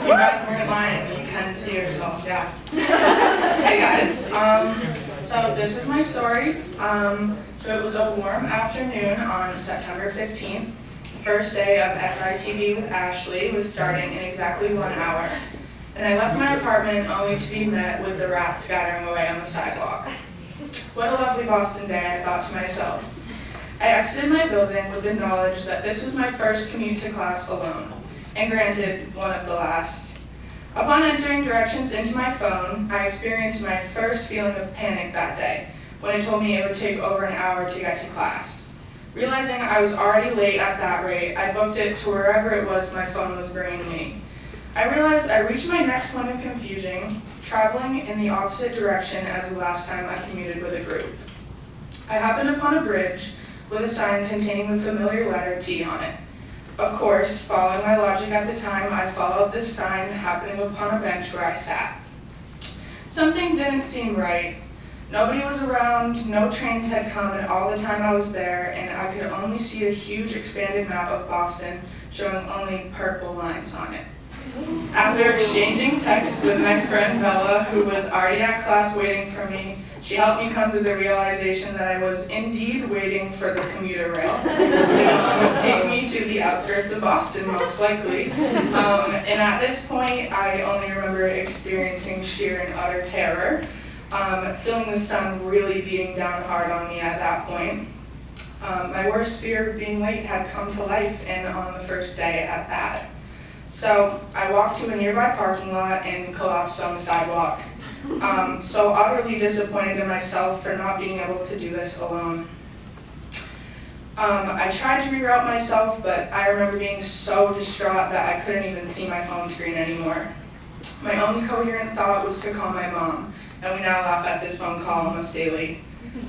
You guys weren't lying, you can see yourself, yeah. Hey guys, so this is my story. So it was a warm afternoon on September 15th. The first day of SITB with Ashley was starting in exactly 1 hour. And I left my apartment only to be met with the rats scattering away on the sidewalk. What a lovely Boston day, I thought to myself. I exited my building with the knowledge that this was my first commute to class alone, and granted, one of the last. Upon entering directions into my phone, I experienced my first feeling of panic that day, when it told me it would take over an hour to get to class. Realizing I was already late at that rate, I booked it to wherever it was my phone was bringing me. I realized I reached my next point of confusion, traveling in the opposite direction as the last time I commuted with a group. I happened upon a bridge with a sign containing the familiar letter T on it. Of course, following my logic at the time, I followed this sign, happening upon a bench where I sat. Something didn't seem right. Nobody was around, no trains had come in all the time I was there, and I could only see a huge expanded map of Boston showing only purple lines on it. After exchanging texts with my friend Bella, who was already at class waiting for me, she helped me come to the realization that I was indeed waiting for the commuter rail to take me to the outskirts of Boston, most likely. And at this point, I only remember experiencing sheer and utter terror, feeling the sun really beating down hard on me at that point. My worst fear of being late had come to life, and on the first day at that. So I walked to a nearby parking lot and collapsed on the sidewalk. So utterly disappointed in myself for not being able to do this alone. I tried to reroute myself, but I remember being so distraught that I couldn't even see my phone screen anymore. My only coherent thought was to call my mom, and we now laugh at this phone call almost daily.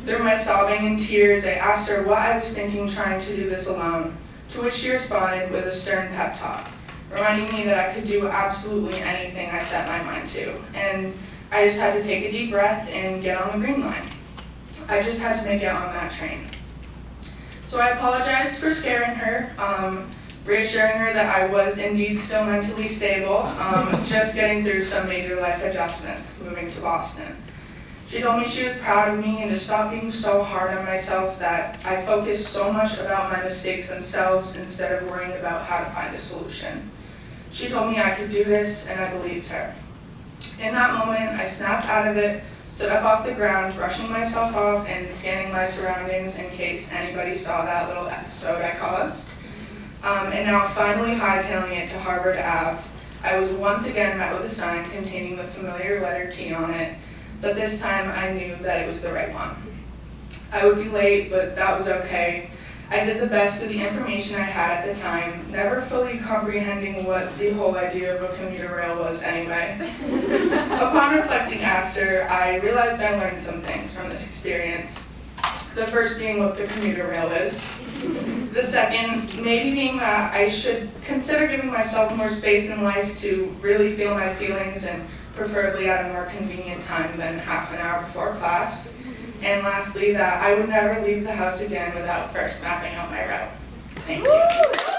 Through my sobbing and tears, I asked her what I was thinking trying to do this alone, to which she responded with a stern pep talk, reminding me that I could do absolutely anything I set my mind to, and I just had to take a deep breath and get on the green line. I just had to make it on that train. So I apologized for scaring her, reassuring her that I was indeed still mentally stable, just getting through some major life adjustments, moving to Boston. She told me she was proud of me and to stop being so hard on myself, that I focused so much about my mistakes themselves instead of worrying about how to find a solution. She told me I could do this, and I believed her. In that moment, I snapped out of it, stood up off the ground, brushing myself off and scanning my surroundings in case anybody saw that little episode I caused. And now finally hightailing it to Harvard Ave, I was once again met with a sign containing the familiar letter T on it, but this time I knew that it was the right one. I would be late, but that was okay. I did the best with the information I had at the time, never fully comprehending what the whole idea of a commuter rail was anyway. Upon reflecting after, I realized I learned some things from this experience. The first being what the commuter rail is. The second, maybe being that I should consider giving myself more space in life to really feel my feelings, and preferably at a more convenient time than half an hour before class. And lastly, that I would never leave the house again without first mapping out my route. Thank you.